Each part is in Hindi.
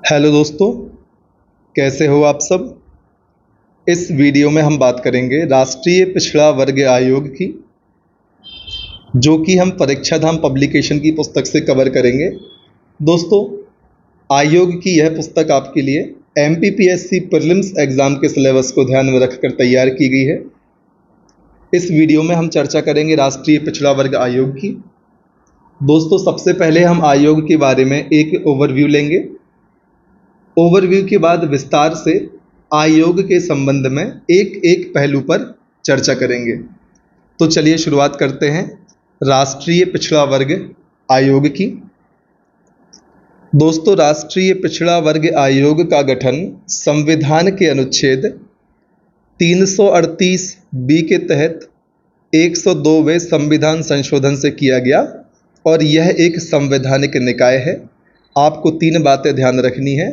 हेलो दोस्तों, कैसे हो आप सब। इस वीडियो में हम बात करेंगे राष्ट्रीय पिछड़ा वर्ग आयोग की, जो कि हम परीक्षा धाम पब्लिकेशन की पुस्तक से कवर करेंगे। दोस्तों, आयोग की यह पुस्तक आपके लिए एमपीपीएससी प्रीलिम्स एग्ज़ाम के सिलेबस को ध्यान में रखकर तैयार की गई है। इस वीडियो में हम चर्चा करेंगे राष्ट्रीय पिछड़ा वर्ग आयोग की। दोस्तों, सबसे पहले हम आयोग के बारे में एक ओवरव्यू लेंगे। ओवरव्यू के बाद विस्तार से आयोग के संबंध में एक एक पहलू पर चर्चा करेंगे। तो चलिए शुरुआत करते हैं राष्ट्रीय पिछड़ा वर्ग आयोग की। दोस्तों, राष्ट्रीय पिछड़ा वर्ग आयोग का गठन संविधान के अनुच्छेद 338 बी के तहत 102वें संविधान संशोधन से किया गया और यह एक संवैधानिक निकाय है। आपको तीन बातें ध्यान रखनी है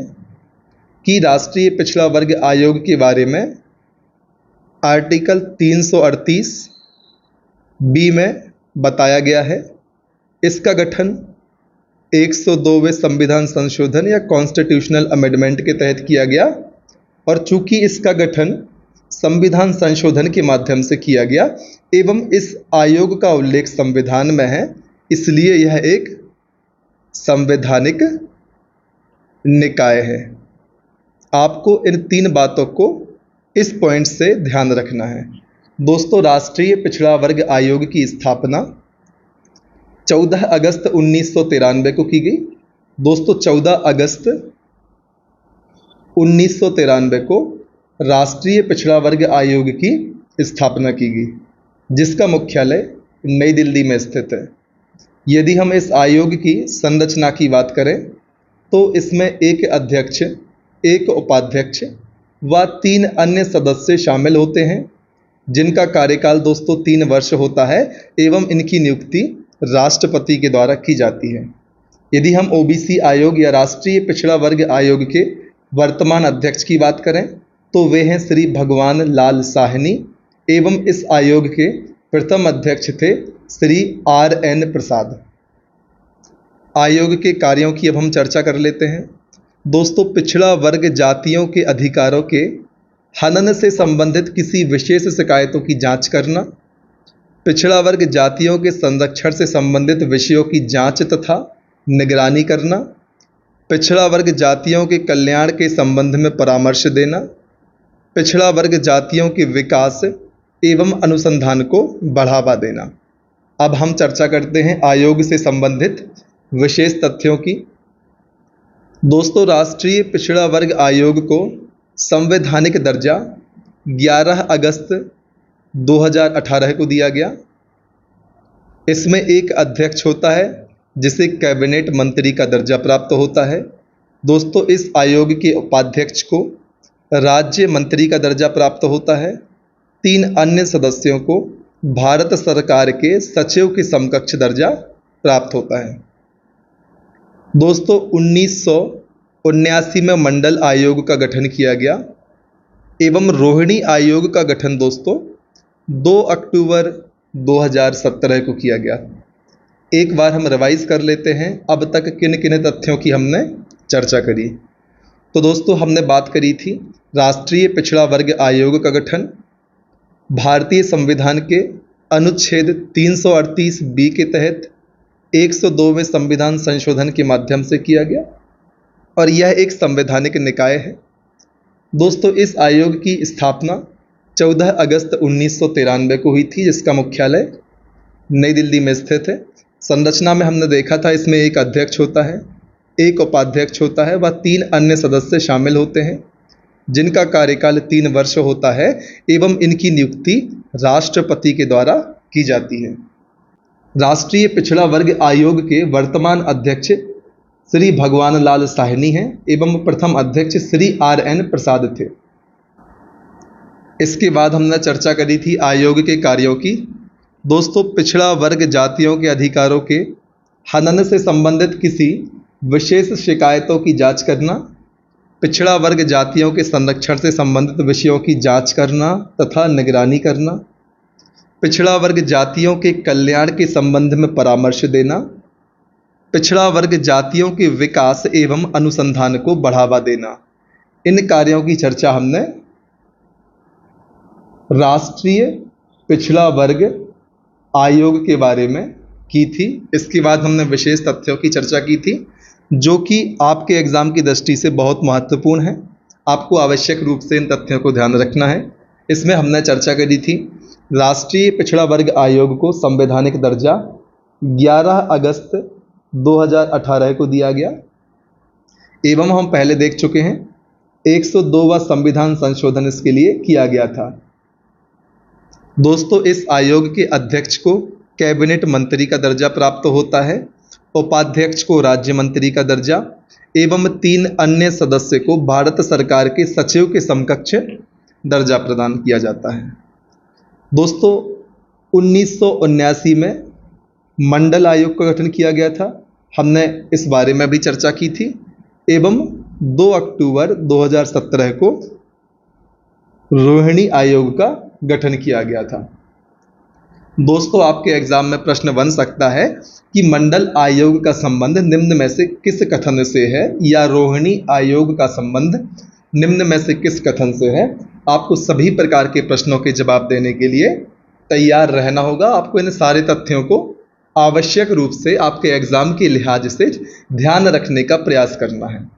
कि राष्ट्रीय पिछड़ा वर्ग आयोग के बारे में आर्टिकल 338 बी में बताया गया है। इसका गठन 102वें संविधान संशोधन या कॉन्स्टिट्यूशनल अमेंडमेंट के तहत किया गया और चूंकि इसका गठन संविधान संशोधन के माध्यम से किया गया एवं इस आयोग का उल्लेख संविधान में है, इसलिए यह एक संवैधानिक निकाय है। आपको इन तीन बातों को इस पॉइंट से ध्यान रखना है। दोस्तों, राष्ट्रीय पिछड़ा वर्ग आयोग की स्थापना 14 अगस्त 1993 को की गई। दोस्तों, 14 अगस्त 1993 को राष्ट्रीय पिछड़ा वर्ग आयोग की स्थापना की गई, जिसका मुख्यालय नई दिल्ली में स्थित है। यदि हम इस आयोग की संरचना की बात करें तो इसमें एक अध्यक्ष, एक उपाध्यक्ष व 3 अन्य सदस्य शामिल होते हैं, जिनका कार्यकाल दोस्तों 3 वर्ष होता है एवं इनकी नियुक्ति राष्ट्रपति के द्वारा की जाती है। यदि हम ओबीसी आयोग या राष्ट्रीय पिछड़ा वर्ग आयोग के वर्तमान अध्यक्ष की बात करें तो वे हैं श्री भगवान लाल साहनी एवं इस आयोग के प्रथम अध्यक्ष थे श्री RN प्रसाद। आयोग के कार्यों की अब हम चर्चा कर लेते हैं। दोस्तों, पिछड़ा वर्ग जातियों के अधिकारों के हनन से संबंधित किसी विशेष शिकायतों की जांच करना, पिछड़ा वर्ग जातियों के संरक्षण से संबंधित विषयों की जांच तथा निगरानी करना, पिछड़ा वर्ग जातियों के कल्याण के संबंध में परामर्श देना, पिछड़ा वर्ग जातियों के विकास एवं अनुसंधान को बढ़ावा देना। अब हम चर्चा करते हैं आयोग से संबंधित विशेष तथ्यों की। दोस्तों, राष्ट्रीय पिछड़ा वर्ग आयोग को संवैधानिक दर्जा 11 अगस्त 2018 को दिया गया। इसमें एक अध्यक्ष होता है जिसे कैबिनेट मंत्री का दर्जा प्राप्त होता है। दोस्तों, इस आयोग के उपाध्यक्ष को राज्य मंत्री का दर्जा प्राप्त होता है। 3 अन्य सदस्यों को भारत सरकार के सचिव के समकक्ष दर्जा प्राप्त होता है। दोस्तों, 1979 में मंडल आयोग का गठन किया गया एवं रोहिणी आयोग का गठन दोस्तों 2 अक्टूबर 2017 को किया गया। एक बार हम रिवाइज कर लेते हैं अब तक किन किन तथ्यों की हमने चर्चा करी। तो दोस्तों, हमने बात करी थी राष्ट्रीय पिछड़ा वर्ग आयोग का गठन भारतीय संविधान के अनुच्छेद 338 बी के तहत 102वें संविधान संशोधन के माध्यम से किया गया और यह एक संवैधानिक निकाय है। दोस्तों, इस आयोग की स्थापना 14 अगस्त 1993 को हुई थी, जिसका मुख्यालय नई दिल्ली में स्थित है। संरचना में हमने देखा था इसमें एक अध्यक्ष होता है, एक उपाध्यक्ष होता है व 3 अन्य सदस्य शामिल होते हैं, जिनका कार्यकाल 3 वर्ष होता है एवं इनकी नियुक्ति राष्ट्रपति के द्वारा की जाती है। राष्ट्रीय पिछड़ा वर्ग आयोग के वर्तमान अध्यक्ष श्री भगवान लाल साहनी हैं एवं प्रथम अध्यक्ष श्री RN प्रसाद थे। इसके बाद हमने चर्चा करी थी आयोग के कार्यों की। दोस्तों, पिछड़ा वर्ग जातियों के अधिकारों के हनन से संबंधित किसी विशेष शिकायतों की जांच करना, पिछड़ा वर्ग जातियों के संरक्षण से संबंधित विषयों की जांच करना तथा निगरानी करना, पिछड़ा वर्ग जातियों के कल्याण के संबंध में परामर्श देना, पिछड़ा वर्ग जातियों के विकास एवं अनुसंधान को बढ़ावा देना। इन कार्यों की चर्चा हमने राष्ट्रीय पिछड़ा वर्ग आयोग के बारे में की थी। इसके बाद हमने विशेष तथ्यों की चर्चा की थी जो कि आपके एग्जाम की दृष्टि से बहुत महत्वपूर्ण है। आपको आवश्यक रूप से इन तथ्यों को ध्यान रखना है। इसमें हमने चर्चा करी थी राष्ट्रीय पिछड़ा वर्ग आयोग को संवैधानिक दर्जा 11 अगस्त 2018 को दिया गया एवं हम पहले देख चुके हैं 102वां संविधान संशोधन इसके लिए किया गया था। दोस्तों, इस आयोग के अध्यक्ष को कैबिनेट मंत्री का दर्जा प्राप्त होता है, उपाध्यक्ष को राज्य मंत्री का दर्जा एवं 3 अन्य सदस्य को भारत सरकार के सचिव के समकक्ष दर्जा प्रदान किया जाता है। दोस्तों, 1979 में मंडल आयोग का गठन किया गया था, हमने इस बारे में भी चर्चा की थी एवं 2 अक्टूबर 2017 को रोहिणी आयोग का गठन किया गया था। दोस्तों, आपके एग्जाम में प्रश्न बन सकता है कि मंडल आयोग का संबंध निम्न में से किस कथन से है या रोहिणी आयोग का संबंध निम्न में से किस कथन से है। आपको सभी प्रकार के प्रश्नों के जवाब देने के लिए तैयार रहना होगा। आपको इन सारे तथ्यों को आवश्यक रूप से आपके एग्जाम के लिहाज से ध्यान रखने का प्रयास करना है।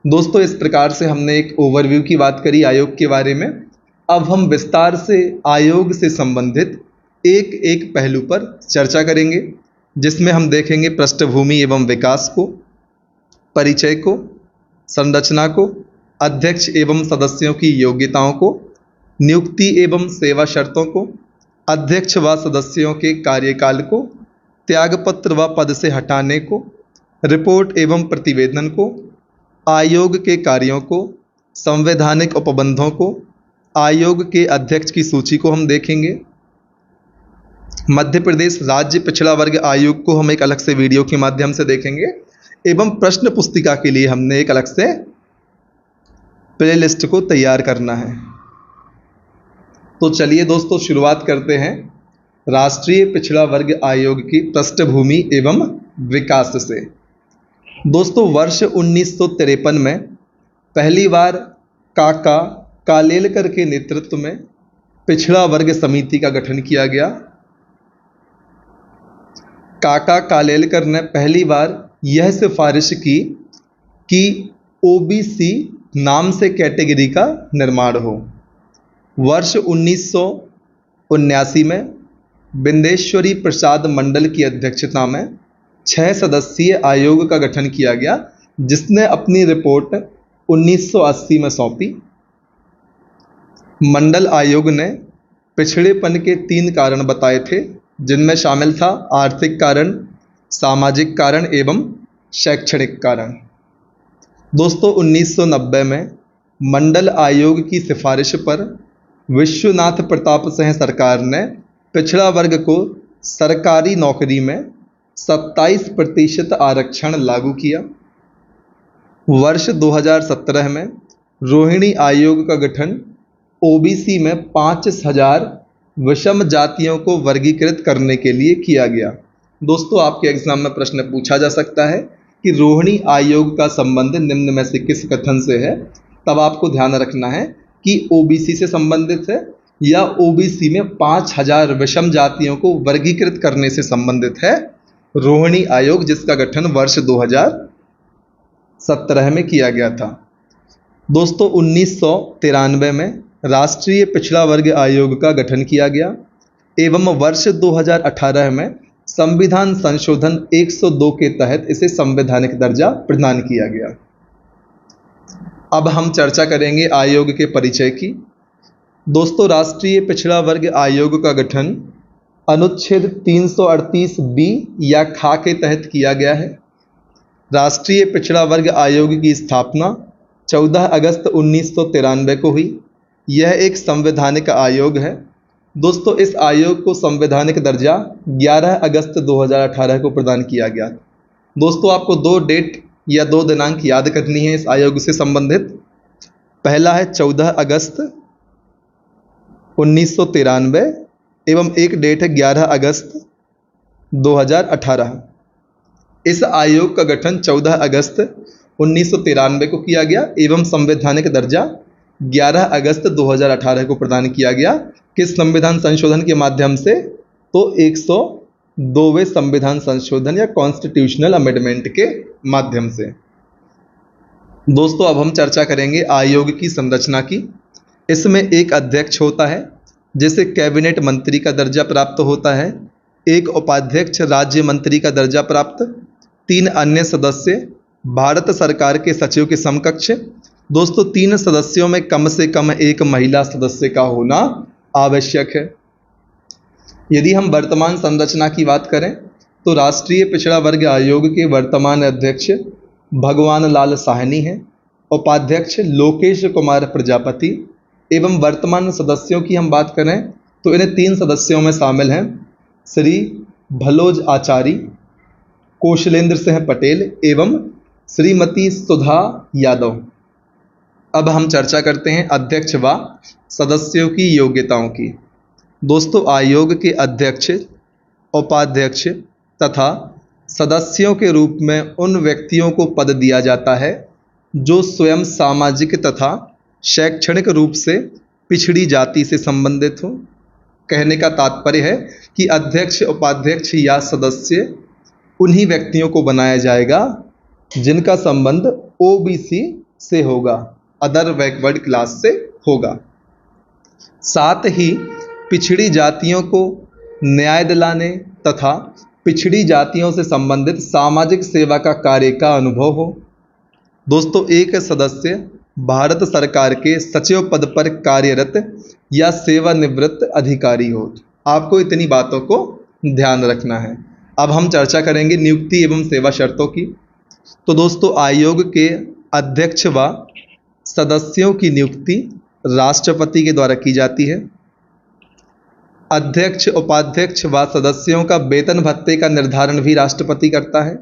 दोस्तों, इस प्रकार से हमने एक ओवरव्यू की बात करी आयोग के बारे में। अब हम विस्तार से आयोग से संबंधित एक एक पहलू पर चर्चा करेंगे, जिसमें हम देखेंगे पृष्ठभूमि एवं विकास को, परिचय को, संरचना को, अध्यक्ष एवं सदस्यों की योग्यताओं को, नियुक्ति एवं सेवा शर्तों को, अध्यक्ष व सदस्यों के कार्यकाल को, त्यागपत्र व पद से हटाने को, रिपोर्ट एवं प्रतिवेदन को, आयोग के कार्यों को, संवैधानिक उपबंधों को, आयोग के अध्यक्ष की सूची को हम देखेंगे। मध्य प्रदेश राज्य पिछड़ा वर्ग आयोग को हम एक अलग से वीडियो के माध्यम से देखेंगे एवं प्रश्न पुस्तिका के लिए हमने एक अलग से प्लेलिस्ट को तैयार करना है। तो चलिए दोस्तों, शुरुआत करते हैं राष्ट्रीय पिछड़ा वर्ग आयोग की पृष्ठभूमि एवं विकास से। दोस्तों, वर्ष 1953 में पहली बार काका कालेलकर के नेतृत्व में पिछड़ा वर्ग समिति का गठन किया गया। काका कालेलकर ने पहली बार यह सिफारिश की कि ओबीसी नाम से कैटेगरी का निर्माण हो। वर्ष 1979 में बिंदेश्वरी प्रसाद मंडल की अध्यक्षता में 6 सदस्यीय आयोग का गठन किया गया, जिसने अपनी रिपोर्ट 1980 में सौंपी। मंडल आयोग ने पिछड़ेपन के 3 कारण बताए थे, जिनमें शामिल था आर्थिक कारण, सामाजिक कारण एवं शैक्षणिक कारण। दोस्तों, 1990 में मंडल आयोग की सिफारिश पर विश्वनाथ प्रताप सिंह सरकार ने पिछड़ा वर्ग को सरकारी नौकरी में 27% आरक्षण लागू किया। वर्ष 2017 में रोहिणी आयोग का गठन ओबीसी में 5000 विषम जातियों को वर्गीकृत करने के लिए किया गया। दोस्तों, आपके एग्जाम में प्रश्न पूछा जा सकता है कि रोहिणी आयोग का संबंध निम्न में से किस कथन से है। तब आपको ध्यान रखना है कि ओबीसी से संबंधित है या ओबीसी में 5000 विषम जातियों को वर्गीकृत करने से संबंधित है रोहिणी आयोग, जिसका गठन वर्ष 2017 में किया गया था। दोस्तों, 1993 में राष्ट्रीय पिछड़ा वर्ग आयोग का गठन किया गया एवं वर्ष 2018 में संविधान संशोधन 102 के तहत इसे संवैधानिक दर्जा प्रदान किया गया। अब हम चर्चा करेंगे आयोग के परिचय की। दोस्तों, राष्ट्रीय पिछड़ा वर्ग आयोग का गठन अनुच्छेद 338 बी या खा के तहत किया गया है। राष्ट्रीय पिछड़ा वर्ग आयोग की स्थापना 14 अगस्त 1993 को हुई। यह एक संवैधानिक आयोग है। दोस्तों, इस आयोग को संवैधानिक दर्जा 11 अगस्त 2018 को प्रदान किया गया। दोस्तों, आपको 2 डेट या 2 दिनांक याद करनी है इस आयोग से संबंधित। पहला है 14 अगस्त 1993 एवं एक डेट है 11 अगस्त 2018। इस आयोग का गठन 14 अगस्त 1993 को किया गया एवं संवैधानिक दर्जा 11 अगस्त 2018 को प्रदान किया गया। किस संविधान संशोधन के माध्यम से? तो 102वें संविधान संशोधन या कॉन्स्टिट्यूशनल अमेंडमेंट के माध्यम से। दोस्तों अब हम चर्चा करेंगे आयोग की संरचना की। इसमें एक अध्यक्ष होता है जिसे कैबिनेट मंत्री का दर्जा प्राप्त होता है, एक उपाध्यक्ष राज्य मंत्री का दर्जा प्राप्त, 3 अन्य सदस्य भारत सरकार के सचिव के समकक्ष। दोस्तों 3 सदस्यों में कम से कम एक महिला सदस्य का होना आवश्यक है। यदि हम वर्तमान संरचना की बात करें तो राष्ट्रीय पिछड़ा वर्ग आयोग के वर्तमान अध्यक्ष भगवान लाल साहनी हैं, उपाध्यक्ष लोकेश कुमार प्रजापति एवं वर्तमान सदस्यों की हम बात करें तो इन 3 सदस्यों में शामिल हैं श्री भलोज आचार्य, कौशलेंद्र सिंह पटेल एवं श्रीमती सुधा यादव। अब हम चर्चा करते हैं अध्यक्ष व सदस्यों की योग्यताओं की। दोस्तों आयोग के अध्यक्ष, उपाध्यक्ष तथा सदस्यों के रूप में उन व्यक्तियों को पद दिया जाता है जो स्वयं सामाजिक तथा शैक्षणिक रूप से पिछड़ी जाति से संबंधित हो। कहने का तात्पर्य है कि अध्यक्ष, उपाध्यक्ष या सदस्य उन्हीं व्यक्तियों को बनाया जाएगा जिनका संबंध ओबीसी से होगा, अदर बैकवर्ड क्लास से होगा। साथ ही पिछड़ी जातियों को न्याय दिलाने तथा पिछड़ी जातियों से संबंधित सामाजिक सेवा का कार्य का अनुभव हो। दोस्तों एक सदस्य भारत सरकार के सचिव पद पर कार्यरत या सेवानिवृत्त अधिकारी हो। आपको इतनी बातों को ध्यान रखना है। अब हम चर्चा करेंगे नियुक्ति एवं सेवा शर्तों की। तो दोस्तों आयोग के अध्यक्ष व सदस्यों की नियुक्ति राष्ट्रपति के द्वारा की जाती है। अध्यक्ष, उपाध्यक्ष व सदस्यों का वेतन भत्ते का निर्धारण भी राष्ट्रपति करता है।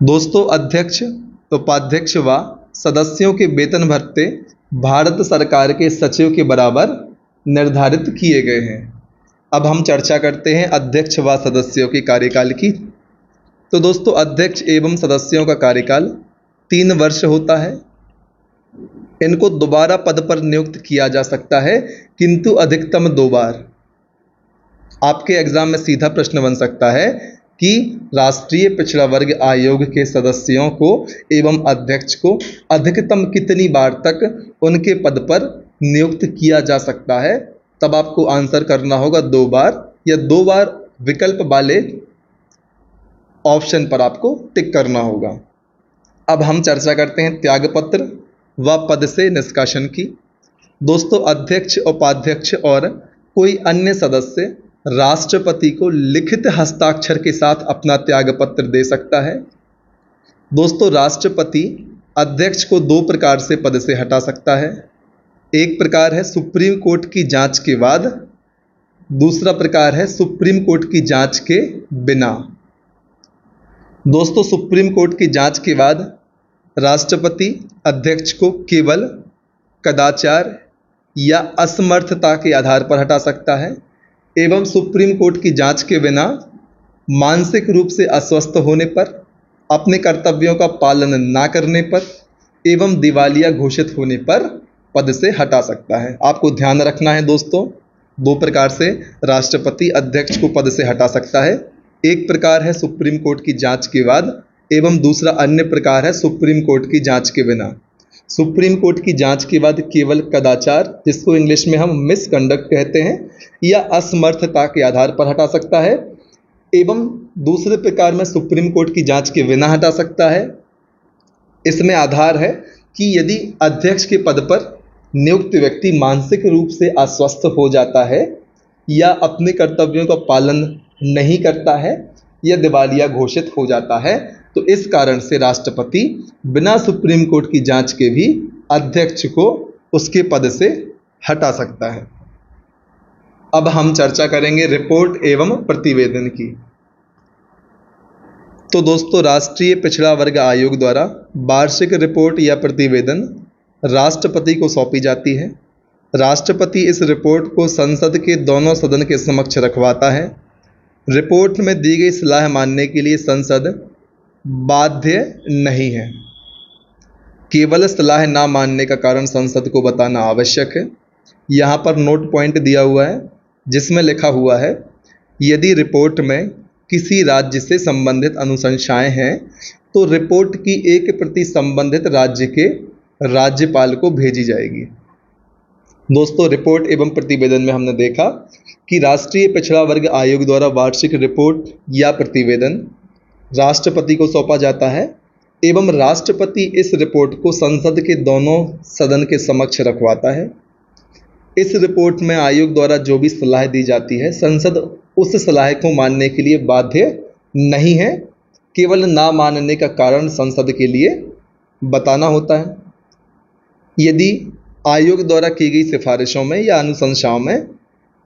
दोस्तों अध्यक्ष, उपाध्यक्ष व सदस्यों के वेतन भत्ते भारत सरकार के सचिव के बराबर निर्धारित किए गए हैं। अब हम चर्चा करते हैं अध्यक्ष व सदस्यों के कार्यकाल की। तो दोस्तों अध्यक्ष एवं सदस्यों का कार्यकाल 3 वर्ष होता है। इनको दोबारा पद पर नियुक्त किया जा सकता है किंतु अधिकतम 2 बार। आपके एग्जाम में सीधा प्रश्न बन सकता है कि राष्ट्रीय पिछड़ा वर्ग आयोग के सदस्यों को एवं अध्यक्ष को अधिकतम कितनी बार तक उनके पद पर नियुक्त किया जा सकता है। तब आपको आंसर करना होगा 2 बार या 2 बार विकल्प वाले ऑप्शन पर आपको टिक करना होगा। अब हम चर्चा करते हैं त्यागपत्र व पद से निष्कासन की। दोस्तों अध्यक्ष, उपाध्यक्ष और कोई अन्य सदस्य राष्ट्रपति को लिखित हस्ताक्षर के साथ अपना त्यागपत्र दे सकता है। दोस्तों राष्ट्रपति अध्यक्ष को 2 प्रकार से पद से हटा सकता है। एक प्रकार है सुप्रीम कोर्ट की जांच के बाद, दूसरा प्रकार है सुप्रीम कोर्ट की जांच के बिना। दोस्तों सुप्रीम कोर्ट की जांच के बाद राष्ट्रपति अध्यक्ष को केवल कदाचार या असमर्थता के आधार पर हटा सकता है एवं सुप्रीम कोर्ट की जांच के बिना मानसिक रूप से अस्वस्थ होने पर, अपने कर्तव्यों का पालन ना करने पर एवं दिवालिया घोषित होने पर पद से हटा सकता है। आपको ध्यान रखना है दोस्तों, 2 प्रकार से राष्ट्रपति अध्यक्ष को पद से हटा सकता है। एक प्रकार है सुप्रीम कोर्ट की जांच के बाद एवं दूसरा अन्य प्रकार है सुप्रीम कोर्ट की जांच के बिना। सुप्रीम कोर्ट की जांच के बाद केवल कदाचार, जिसको इंग्लिश में हम मिसकंडक्ट कहते हैं, या असमर्थता के आधार पर हटा सकता है एवं दूसरे प्रकार में सुप्रीम कोर्ट की जांच के बिना हटा सकता है। इसमें आधार है कि यदि अध्यक्ष के पद पर नियुक्त व्यक्ति मानसिक रूप से अस्वस्थ हो जाता है या अपने कर्तव्यों का पालन नहीं करता है या दिवालिया घोषित हो जाता है, तो इस कारण से राष्ट्रपति बिना सुप्रीम कोर्ट की जांच के भी अध्यक्ष को उसके पद से हटा सकता है। अब हम चर्चा करेंगे रिपोर्ट एवं प्रतिवेदन की। तो दोस्तों राष्ट्रीय पिछड़ा वर्ग आयोग द्वारा वार्षिक रिपोर्ट या प्रतिवेदन राष्ट्रपति को सौंपी जाती है। राष्ट्रपति इस रिपोर्ट को संसद के दोनों सदन के समक्ष रखवाता है। रिपोर्ट में दी गई सलाह मानने के लिए संसद बाध्य नहीं है। केवल सलाह ना मानने का कारण संसद को बताना आवश्यक है। यहाँ पर नोट पॉइंट दिया हुआ है जिसमें लिखा हुआ है, यदि रिपोर्ट में किसी राज्य से संबंधित अनुशंसाएं हैं तो रिपोर्ट की एक प्रति संबंधित राज्य के राज्यपाल को भेजी जाएगी। दोस्तों, रिपोर्ट एवं प्रतिवेदन में हमने देखा कि राष्ट्रीय पिछड़ा वर्ग आयोग द्वारा वार्षिक रिपोर्ट या प्रतिवेदन राष्ट्रपति को सौंपा जाता है एवं राष्ट्रपति इस रिपोर्ट को संसद के दोनों सदन के समक्ष रखवाता है। इस रिपोर्ट में आयोग द्वारा जो भी सलाह दी जाती है, संसद उस सलाह को मानने के लिए बाध्य नहीं है। केवल ना मानने का कारण संसद के लिए बताना होता है। यदि आयोग द्वारा की गई सिफारिशों में या अनुशंसाओं में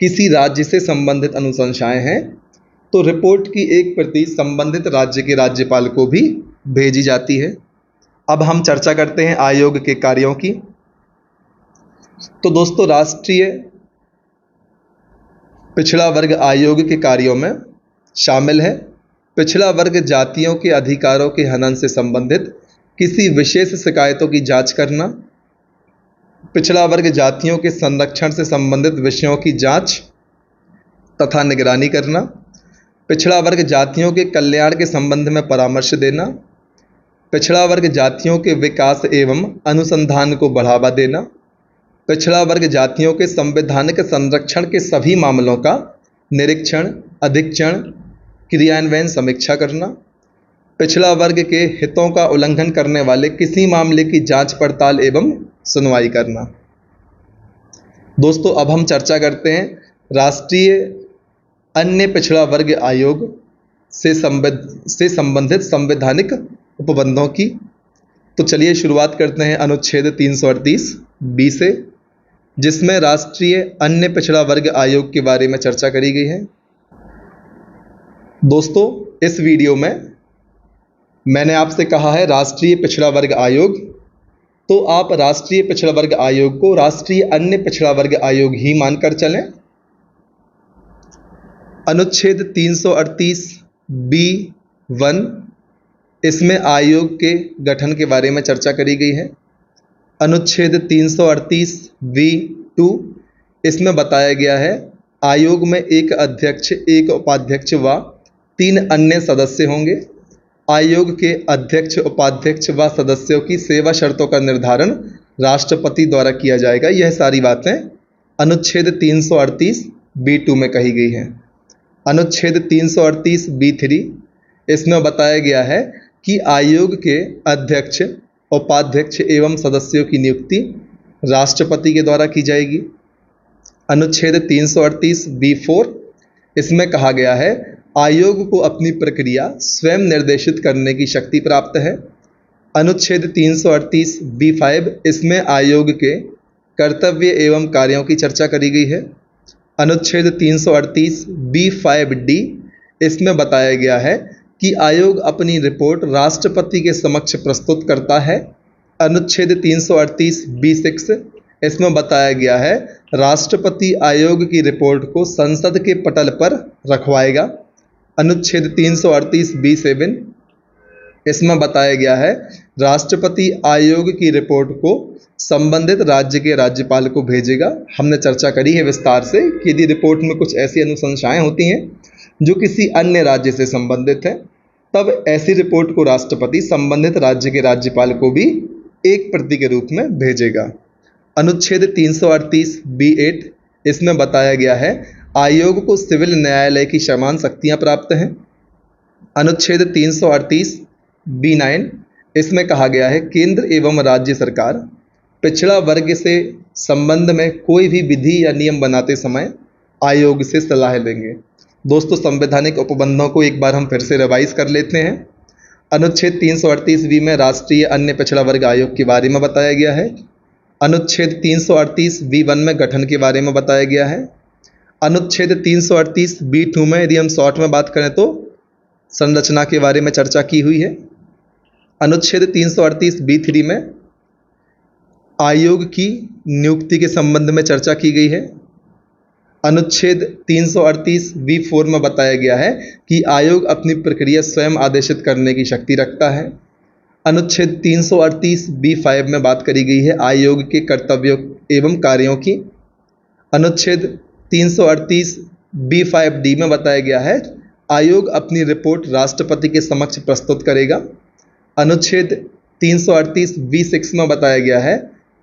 किसी राज्य से संबंधित अनुशंसाएं हैं तो रिपोर्ट की एक प्रति संबंधित राज्य के राज्यपाल को भी भेजी जाती है। अब हम चर्चा करते हैं आयोग के कार्यों की। तो दोस्तों, राष्ट्रीय पिछड़ा वर्ग आयोग के कार्यों में शामिल है पिछड़ा वर्ग जातियों के अधिकारों के हनन से संबंधित किसी विशेष शिकायतों की जांच करना, पिछड़ा वर्ग जातियों के संरक्षण से संबंधित विषयों की जांच तथा निगरानी करना, पिछड़ा वर्ग जातियों के कल्याण के संबंध में परामर्श देना, पिछड़ा वर्ग जातियों के विकास एवं अनुसंधान को बढ़ावा देना, पिछड़ा वर्ग जातियों के संवैधानिक संरक्षण के सभी मामलों का निरीक्षण, अधीक्षण, क्रियान्वयन, समीक्षा करना, पिछड़ा वर्ग के हितों का उल्लंघन करने वाले किसी मामले की जांच पड़ताल एवं सुनवाई करना। दोस्तों, अब हम चर्चा करते हैं राष्ट्रीय अन्य पिछड़ा वर्ग आयोग से संबंधित संवैधानिक उपबंधों की। तो चलिए शुरुआत करते हैं अनुच्छेद 338(b) से, जिसमें राष्ट्रीय अन्य पिछड़ा वर्ग आयोग के बारे में चर्चा करी गई है। दोस्तों, इस वीडियो में मैंने आपसे कहा है राष्ट्रीय पिछड़ा वर्ग आयोग, तो आप राष्ट्रीय पिछड़ा वर्ग आयोग को राष्ट्रीय अन्य पिछड़ा वर्ग आयोग ही मानकर चलें। अनुच्छेद 338(b)(1) इसमें आयोग के गठन के बारे में चर्चा करी गई है। अनुच्छेद 338(b)(2) इसमें बताया गया है आयोग में एक अध्यक्ष, एक उपाध्यक्ष व 3 अन्य सदस्य होंगे। आयोग के अध्यक्ष, उपाध्यक्ष व सदस्यों की सेवा शर्तों का निर्धारण राष्ट्रपति द्वारा किया जाएगा। यह सारी बातें अनुच्छेद 338(b)(2) में कही गई हैं। अनुच्छेद 338(b)(3) इसमें बताया गया है कि आयोग के अध्यक्ष, उपाध्यक्ष एवं सदस्यों की नियुक्ति राष्ट्रपति के द्वारा की जाएगी। अनुच्छेद 338(b)(4) इसमें कहा गया है आयोग को अपनी प्रक्रिया स्वयं निर्देशित करने की शक्ति प्राप्त है। अनुच्छेद 338(b)(5) इसमें आयोग के कर्तव्य एवं कार्यों की चर्चा करी गई है। अनुच्छेद 338(b)(5)(d) इसमें बताया गया है कि आयोग अपनी रिपोर्ट राष्ट्रपति के समक्ष प्रस्तुत करता है। अनुच्छेद 338(b)(6) इसमें बताया गया है राष्ट्रपति आयोग की रिपोर्ट को संसद के पटल पर रखवाएगा। अनुच्छेद 338(b)(7) इसमें बताया गया है राष्ट्रपति आयोग की रिपोर्ट को संबंधित राज्य के राज्यपाल को भेजेगा। हमने चर्चा करी है विस्तार से कि यदि रिपोर्ट में कुछ ऐसी अनुशंसाएं होती हैं जो किसी अन्य राज्य से संबंधित हैं, तब ऐसी रिपोर्ट को राष्ट्रपति संबंधित राज्य के राज्यपाल को भी एक प्रति के रूप में भेजेगा। अनुच्छेद 338(b)(8) इसमें बताया गया है आयोग को सिविल न्यायालय की समान शक्तियां प्राप्त हैं। अनुच्छेद 338(b)(9) इसमें कहा गया है केंद्र एवं राज्य सरकार पिछड़ा वर्ग से संबंध में कोई भी विधि या नियम बनाते समय आयोग से सलाह लेंगे। दोस्तों, संवैधानिक उपबंधों को एक बार हम फिर से रिवाइज कर लेते हैं। अनुच्छेद 338(b) में राष्ट्रीय अन्य पिछड़ा वर्ग आयोग के बारे में बताया गया है। अनुच्छेद 338(b)(1) में गठन के बारे में बताया गया है। अनुच्छेद 338(b)(2) में यदि हम शॉर्ट में बात करें तो संरचना के बारे में चर्चा की हुई है। अनुच्छेद 338(b)(3) में आयोग की नियुक्ति के संबंध में चर्चा की गई है। अनुच्छेद 338(b)(4) में बताया गया है कि आयोग अपनी प्रक्रिया स्वयं आदेशित करने की शक्ति रखता है। अनुच्छेद 338(b)(5) में बात करी गई है आयोग के कर्तव्यों एवं कार्यों की। अनुच्छेद 338(b)(5)(d) में बताया गया है आयोग अपनी रिपोर्ट राष्ट्रपति के समक्ष प्रस्तुत करेगा। अनुच्छेद 338(b)(6) में बताया गया है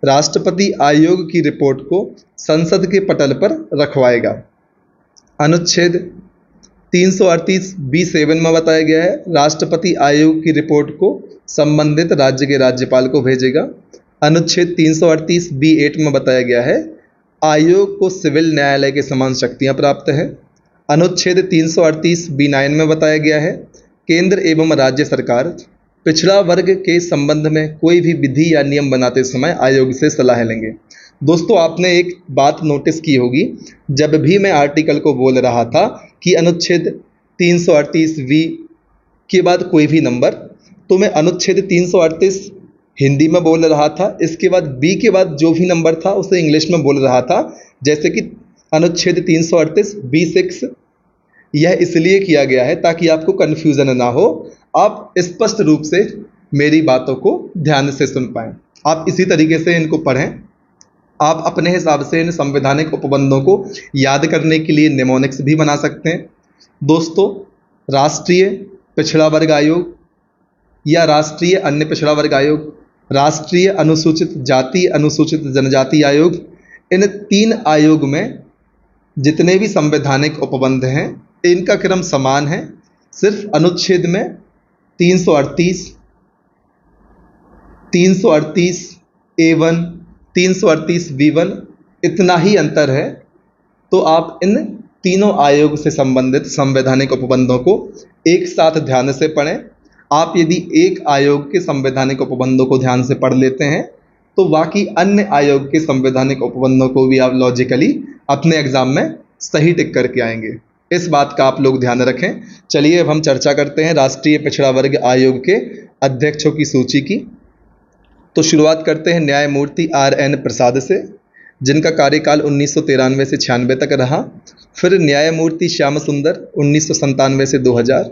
राष्ट्रपति आयोग की रिपोर्ट को संसद के पटल पर रखवाएगा। अनुच्छेद 338(b)(7) में बताया गया है राष्ट्रपति आयोग की रिपोर्ट को संबंधित राज्य के राज्यपाल को भेजेगा। अनुच्छेद 338(b)(8) में बताया गया है आयोग को सिविल न्यायालय के समान शक्तियां प्राप्त है। अनुच्छेद 338(b)(9) में बताया गया है केंद्र एवं राज्य सरकार पिछड़ा वर्ग के संबंध में कोई भी विधि या नियम बनाते समय आयोग से सलाह लेंगे। दोस्तों, आपने एक बात नोटिस की होगी, जब भी मैं आर्टिकल को बोल रहा था कि अनुच्छेद 338(v) के बाद कोई भी नंबर, तो मैं अनुच्छेद 338 हिंदी में बोल रहा था, इसके बाद बी के बाद जो भी नंबर था उसे इंग्लिश में बोल रहा था, जैसे कि अनुच्छेद 338(b)(6). यह इसलिए किया गया है ताकि आपको कन्फ्यूज़न ना हो, आप स्पष्ट रूप से मेरी बातों को ध्यान से सुन पाएँ। आप इसी तरीके से इनको पढ़ें। आप अपने हिसाब से इन संवैधानिक उपबंधों को याद करने के लिए निमोनिक्स भी बना सकते हैं। दोस्तों, राष्ट्रीय पिछड़ा वर्ग आयोग या राष्ट्रीय अन्य पिछड़ा वर्ग आयोग, राष्ट्रीय अनुसूचित जाति अनुसूचित जनजाति आयोग, इन 3 आयोग में जितने भी संवैधानिक उपबंध हैं इनका क्रम समान है। सिर्फ अनुच्छेद में 338, 338(a)(1), 338(b)(1) इतना ही अंतर है। तो आप इन तीनों आयोग से संबंधित संवैधानिक उपबंधों को एक साथ ध्यान से पढ़ें। आप यदि एक आयोग के संवैधानिक उपबंधों को ध्यान से पढ़ लेते हैं तो बाकी अन्य आयोग के संवैधानिक उपबंधों को भी आप लॉजिकली अपने एग्जाम में सही टिक करके आएंगे। इस बात का आप लोग ध्यान रखें। चलिए अब हम चर्चा करते हैं राष्ट्रीय पिछड़ा वर्ग आयोग के अध्यक्षों की सूची की। तो शुरुआत करते हैं न्यायमूर्ति RN प्रसाद से, जिनका कार्यकाल 1993 से 96 तक रहा। फिर न्यायमूर्ति श्याम सुंदर 1997 से 2000,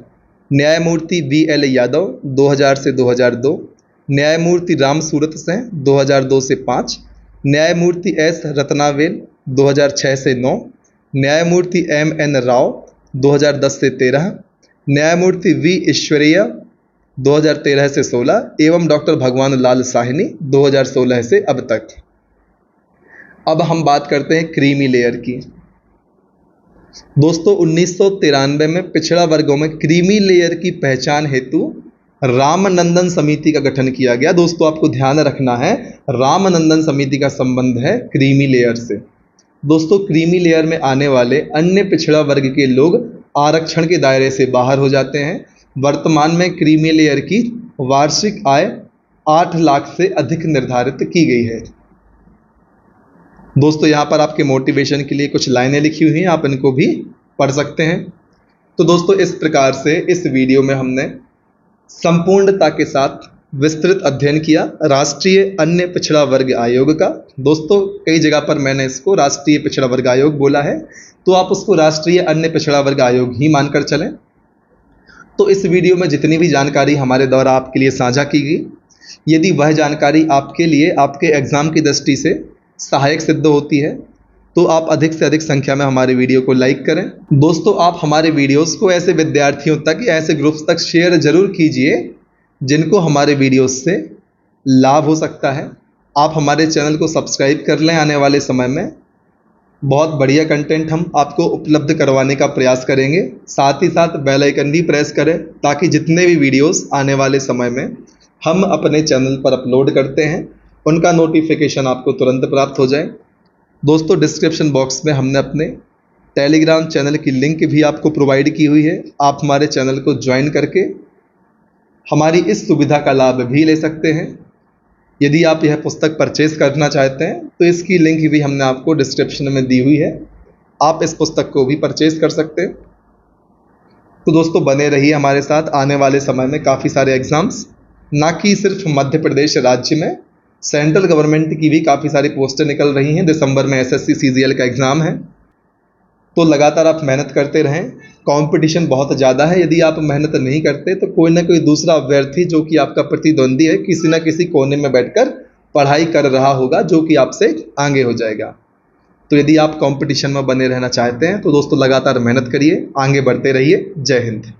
न्यायमूर्ति VL यादव 2000 से 2002, न्यायमूर्ति राम सूरत सिंह 2002 से 5, न्यायमूर्ति S रत्नावेल 2006 से 9, न्यायमूर्ति MN राव 2010 से 13, न्यायमूर्ति V ईश्वरैया 2013 से 16 एवं डॉक्टर भगवान लाल साहनी 2016 से अब तक। अब हम बात करते हैं क्रीमी लेयर की। दोस्तों, 1993 में पिछड़ा वर्गों में क्रीमी लेयर की पहचान हेतु रामनंदन समिति का गठन किया गया। दोस्तों, आपको ध्यान रखना है रामनंदन समिति का संबंध है क्रीमी लेयर से। दोस्तों, क्रीमी लेयर में आने वाले अन्य पिछड़ा वर्ग के लोग आरक्षण के दायरे से बाहर हो जाते हैं। वर्तमान में क्रीमी लेयर की वार्षिक आय 8 लाख से अधिक निर्धारित की गई है। दोस्तों, यहाँ पर आपके मोटिवेशन के लिए कुछ लाइनें लिखी हुई हैं, आप इनको भी पढ़ सकते हैं। तो दोस्तों, इस प्रकार से इस वीडियो में हमने संपूर्णता के साथ विस्तृत अध्ययन किया राष्ट्रीय अन्य पिछड़ा वर्ग आयोग का। दोस्तों, कई जगह पर मैंने इसको राष्ट्रीय पिछड़ा वर्ग आयोग बोला है, तो आप उसको राष्ट्रीय अन्य पिछड़ा वर्ग आयोग ही मानकर चलें। तो इस वीडियो में जितनी भी जानकारी हमारे द्वारा आपके लिए साझा की गई, यदि वह जानकारी आपके लिए आपके एग्ज़ाम की दृष्टि से सहायक सिद्ध होती है तो आप अधिक से अधिक संख्या में हमारे वीडियो को लाइक करें। दोस्तों, आप हमारे वीडियोस को ऐसे विद्यार्थियों तक या ऐसे ग्रुप्स तक शेयर जरूर कीजिए जिनको हमारे वीडियोस से लाभ हो सकता है। आप हमारे चैनल को सब्सक्राइब कर लें। आने वाले समय में बहुत बढ़िया कंटेंट हम आपको उपलब्ध करवाने का प्रयास करेंगे। साथ ही साथ बेल आइकन भी प्रेस करें ताकि जितने भी वीडियोस आने वाले समय में हम अपने चैनल पर अपलोड करते हैं उनका नोटिफिकेशन आपको तुरंत प्राप्त हो जाए। दोस्तों, डिस्क्रिप्शन बॉक्स में हमने अपने टेलीग्राम चैनल की लिंक भी आपको प्रोवाइड की हुई है। आप हमारे चैनल को ज्वाइन करके हमारी इस सुविधा का लाभ भी ले सकते हैं। यदि आप यह पुस्तक परचेज करना चाहते हैं तो इसकी लिंक भी हमने आपको डिस्क्रिप्शन में दी हुई है, आप इस पुस्तक को भी परचेज कर सकते हैं। तो दोस्तों, बने रहिए हमारे साथ। आने वाले समय में काफ़ी सारे एग्ज़ाम्स, ना कि सिर्फ मध्य प्रदेश राज्य में, सेंट्रल गवर्नमेंट की भी काफ़ी सारी पोस्टें निकल रही हैं। दिसंबर में SSC CGL का एग्ज़ाम है। तो लगातार आप मेहनत करते रहें। कंपटीशन बहुत ज़्यादा है, यदि आप मेहनत नहीं करते तो कोई ना कोई दूसरा अभ्यर्थी जो कि आपका प्रतिद्वंदी है किसी न किसी कोने में बैठकर पढ़ाई कर रहा होगा जो कि आपसे आगे हो जाएगा। तो यदि आप कंपटीशन में बने रहना चाहते हैं तो दोस्तों लगातार मेहनत करिए, आगे बढ़ते रहिए। जय हिंद।